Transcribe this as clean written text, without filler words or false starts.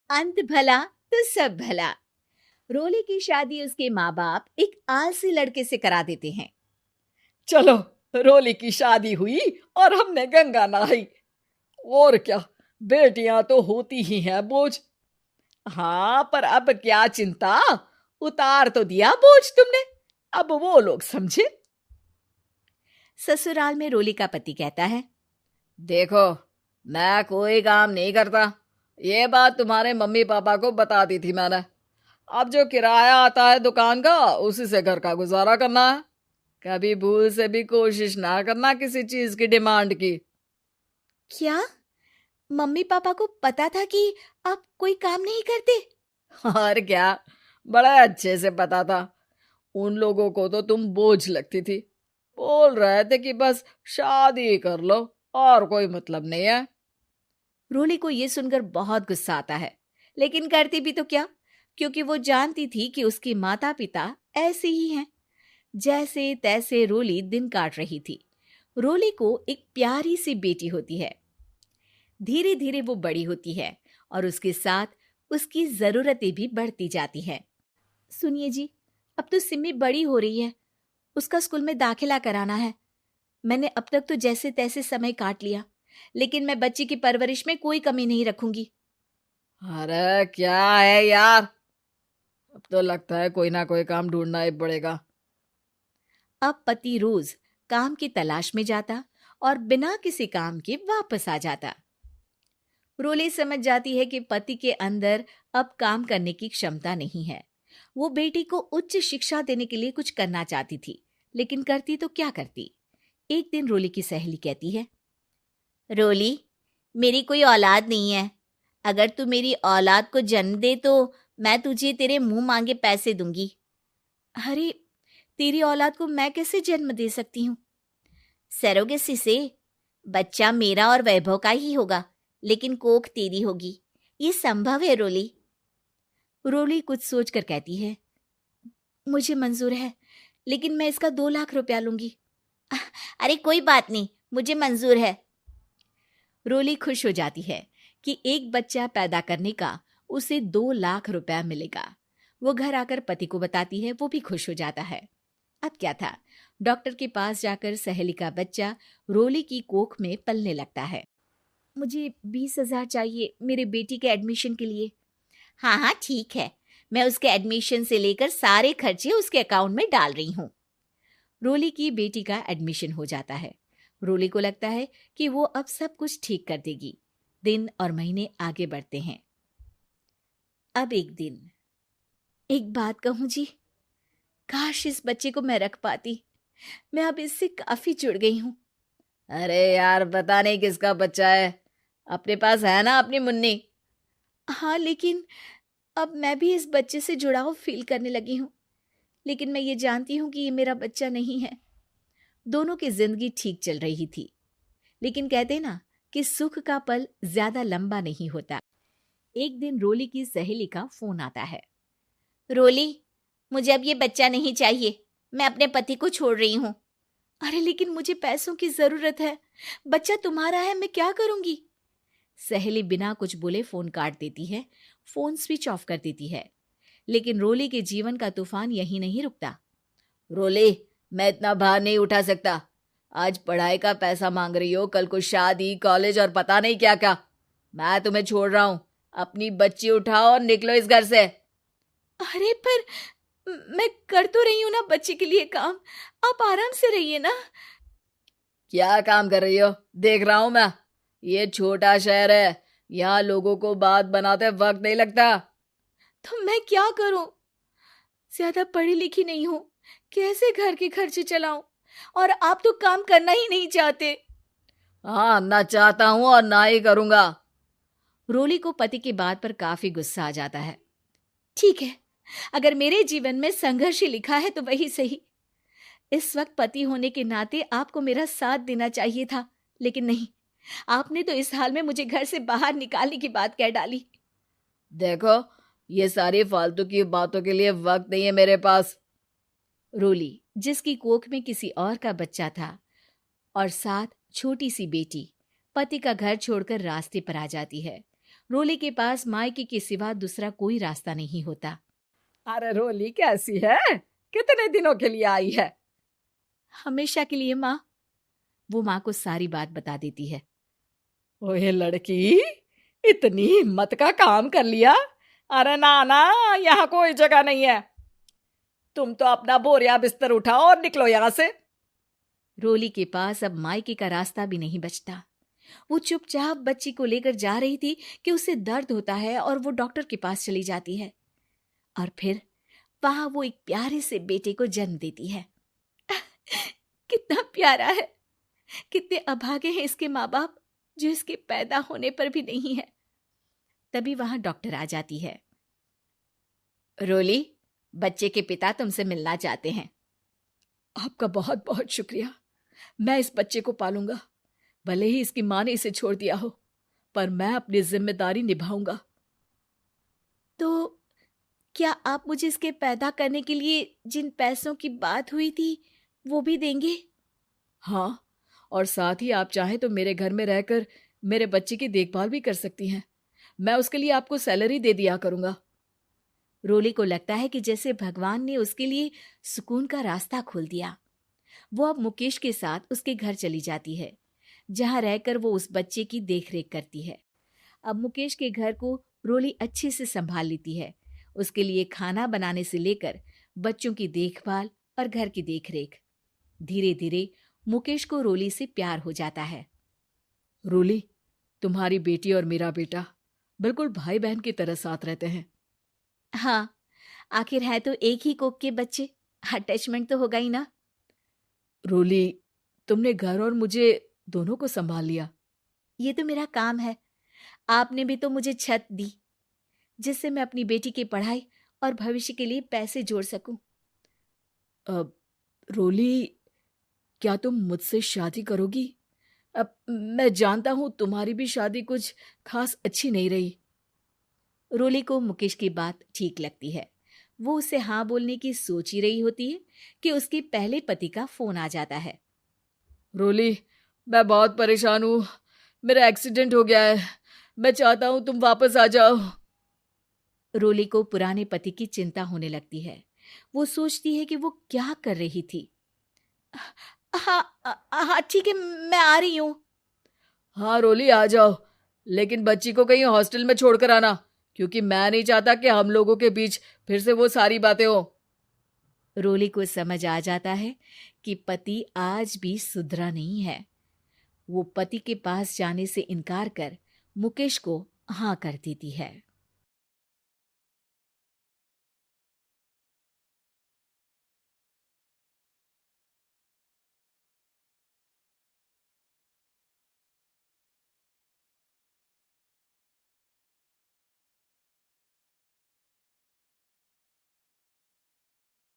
अंत भला तो सब भला। रोली की शादी उसके माँ बाप एक आलसी लड़के से करा देते हैं। चलो, रोली की शादी हुई और हमने गंगा नहाई। और क्या, बेटियां तो होती ही हैं बोझ। हाँ, पर अब क्या चिंता, उतार तो दिया बोझ तुमने, अब वो लोग समझे। ससुराल में रोली का पति कहता है, देखो, मैं कोई काम नहीं करता, ये बात तुम्हारे मम्मी पापा को बता दी थी मैंने। अब जो किराया आता है दुकान का, उसी से घर का गुजारा करना है। कभी भूल से भी कोशिश ना करना किसी चीज की डिमांड की। क्या मम्मी पापा को पता था कि आप कोई काम नहीं करते? और क्या, बड़ा अच्छे से पता था। उन लोगों को तो तुम बोझ लगती थी, बोल रहे थे कि बस शादी कर लो और कोई मतलब नहीं है। रोली को यह सुनकर बहुत गुस्सा आता है, लेकिन करती भी तो क्या, क्योंकि वो जानती थी कि उसके माता पिता ऐसे ही हैं। जैसे तैसे रोली दिन काट रही थी। रोली को एक प्यारी सी बेटी होती है। धीरे धीरे वो बड़ी होती है और उसके साथ उसकी जरूरतें भी बढ़ती जाती हैं। सुनिए जी, अब तो सिमी बड़ी हो रही है, उसका स्कूल में दाखिला कराना है। मैंने अब तक तो जैसे तैसे समय काट लिया, लेकिन मैं बच्ची की परवरिश में कोई कमी नहीं रखूंगी। अरे क्या है यार, अब तो लगता है कोई ना कोई काम ढूंढना ही पड़ेगा। अब पति रोज काम की तलाश में जाता और बिना किसी काम के वापस आ जाता। रोली समझ जाती है कि पति के अंदर अब काम करने की क्षमता नहीं है। वो बेटी को उच्च शिक्षा देने के लिए कुछ करना चाहती थी, लेकिन करती तो क्या करती। एक दिन रोली की सहेली कहती है, रोली, मेरी कोई औलाद नहीं है। अगर तू मेरी औलाद को जन्म दे तो मैं तुझे तेरे मुंह मांगे पैसे दूंगी। अरे, तेरी औलाद को मैं कैसे जन्म दे सकती हूँ? सरोगेसी से। बच्चा मेरा और वैभव का ही होगा, लेकिन कोख तेरी होगी। ये संभव है रोली। रोली कुछ सोचकर कहती है, मुझे मंजूर है, लेकिन मैं इसका 2 लाख रुपया लूंगी। अरे कोई बात नहीं, मुझे मंजूर है। रोली खुश हो जाती है कि एक बच्चा पैदा करने का उसे 2 लाख रुपया मिलेगा। वो घर आकर पति को बताती है, वो भी खुश हो जाता है। अब क्या था, डॉक्टर के पास जाकर सहेली का बच्चा रोली की कोख में पलने लगता है। मुझे 20,000 चाहिए मेरे बेटी के एडमिशन के लिए। हाँ हाँ ठीक है, मैं उसके एडमिशन से लेकर सारे खर्चे उसके अकाउंट में डाल रही हूँ। रोली की बेटी का एडमिशन हो जाता है। रोली को लगता है कि वो अब सब कुछ ठीक कर देगी। दिन और महीने आगे बढ़ते हैं। अब एक दिन, एक बात कहूँ जी, काश इस बच्चे को मैं रख पाती। मैं अब इससे काफी जुड़ गई हूँ। अरे यार, पता नहीं किसका बच्चा है, अपने पास है ना अपनी मुन्नी। हाँ, लेकिन अब मैं भी इस बच्चे से जुड़ाव फील करने लगी हूँ। लेकिन मैं ये जानती हूँ कि ये मेरा बच्चा नहीं है। दोनों की जिंदगी ठीक चल रही थी, लेकिन कहते ना कि सुख का पल ज्यादा लंबा नहीं होता। एक दिन रोली की सहेली का फोन आता है। रोली, मुझे अब ये बच्चा नहीं चाहिए, मैं अपने पति को छोड़ रही हूँ। अरे लेकिन मुझे पैसों की जरूरत है, बच्चा तुम्हारा है, मैं क्या करूंगी? सहेली बिना कुछ बोले फोन काट देती है, फोन स्विच ऑफ कर देती है। लेकिन रोली के जीवन का तूफान यहीं नहीं रुकता। रोली, मैं इतना भार नहीं उठा सकता। आज पढ़ाई का पैसा मांग रही हो, कल को शादी, कॉलेज और पता नहीं क्या क्या। मैं तुम्हें छोड़ रहा हूँ, अपनी बच्ची उठाओ और निकलो इस घर से। अरे पर मैं कर तो रही हूं ना बच्चे के लिए काम, आप आराम से रहिए ना। क्या काम कर रही हो, देख रहा हूं मैं। ये छोटा शहर है, यहाँ लोगों को बात बनाते वक्त नहीं लगता। तो मैं क्या करूं? ज्यादा पढ़ी लिखी नहीं हूं, कैसे घर के खर्चे चलाऊं? और आप तो काम करना ही नहीं चाहते। हाँ, ना चाहता हूं और ना ही करूंगा। रोली को पति की बात पर काफी गुस्सा आ जाता है। ठीक है, अगर मेरे जीवन में संघर्ष ही लिखा है तो वही सही। इस वक्त पति होने के नाते आपको मेरा साथ देना चाहिए था, लेकिन नहीं, आपने तो इस हाल में मुझे घर से बाहर निकालने की बात कह डाली। देखो, ये सारी फालतू की बातों के लिए वक्त नहीं है मेरे पास। रोली, जिसकी कोख में किसी और का बच्चा था और साथ छोटी सी बेटी, पति का घर छोड़कर रास्ते पर आ जाती है। रोली के पास मायके के सिवा दूसरा कोई रास्ता नहीं होता। अरे रोली कैसी है? कितने दिनों के लिए आई है? हमेशा के लिए माँ। वो माँ को सारी बात बता देती है। ओए लड़की, इतनी हिम्मत का काम कर लिया। अरे ना ना, यहाँ कोई जगह नहीं है। तुम तो अपना बोरिया बिस्तर उठाओ और निकलो यहाँ से। रोली के पास अब मायके का रास्ता भी नहीं बचता। वो चुपचाप बच्ची को लेकर जा रही थी कि उसे दर्द होता है और वो डॉक्टर के पास चली जाती है। और फिर वहां वो एक प्यारे से बेटे को जन्म देती है। कितना प्यारा है। कितने अभागे हैं इसके माँ बाप जो इसके पैदा होने पर भी नहीं है। तभी वहां डॉक्टर आ जाती है। रोली, बच्चे के पिता तुमसे मिलना चाहते हैं। आपका बहुत बहुत शुक्रिया। मैं इस बच्चे को पालूंगा। भले ही इसकी माँ ने इसे छोड़ दिया हो, पर मैं अपनी जिम्मेदारी निभाऊंगा। तो क्या आप मुझे इसके पैदा करने के लिए जिन पैसों की बात हुई थी वो भी देंगे? हाँ, और साथ ही आप चाहें तो मेरे घर में रहकर मेरे बच्चे की देखभाल भी कर सकती हैं। मैं उसके लिए आपको सैलरी दे दिया करूंगा। रोली को लगता है कि जैसे भगवान ने उसके लिए सुकून का रास्ता खोल दिया। वो अब मुकेश के साथ उसके घर चली जाती है, जहां रहकर वो उस बच्चे की देखरेख करती है। अब मुकेश के घर को रोली अच्छे से संभाल लेती है। उसके लिए खाना बनाने से लेकर बच्चों की देखभाल और घर की देखरेख। धीरे धीरे मुकेश को रोली से प्यार हो जाता है। रोली, तुम्हारी बेटी और मेरा बेटा बिल्कुल भाई बहन की तरह साथ रहते हैं। हाँ, आखिर है तो एक ही कोख के बच्चे, अटैचमेंट तो होगा ही ना। रोली, तुमने घर और मुझे दोनों को संभाल लिया। ये तो मेरा काम है। आपने भी तो मुझे छत दी जिससे मैं अपनी बेटी की पढ़ाई और भविष्य के लिए पैसे जोड़ सकूं। अब रोली, क्या तुम मुझसे शादी करोगी? अब मैं जानता हूं तुम्हारी भी शादी कुछ खास अच्छी नहीं रही। रोली को मुकेश की बात ठीक लगती है। वो उसे हाँ बोलने की सोच ही रही होती है कि उसके पहले पति का फोन आ जाता है। रोली, मैं बहुत परेशान हूँ। मेरा एक्सीडेंट हो गया है। मैं चाहता हूँ तुम वापस आ जाओ। रोली को पुराने पति की चिंता होने लगती है। वो सोचती है कि वो क्या कर रही थी। हाँ हाँ ठीक है, मैं आ रही हूँ। हाँ रोली, आ जाओ, लेकिन बच्ची को कहीं हॉस्टल में छोड़कर आना, क्योंकि मैं नहीं चाहता कि हम लोगों के बीच फिर से वो सारी बातें हो। रोली को समझ आ जाता है कि पति आज भी सुधरा नहीं है। वो पति के पास जाने से इनकार कर मुकेश को हाँ कर देती है।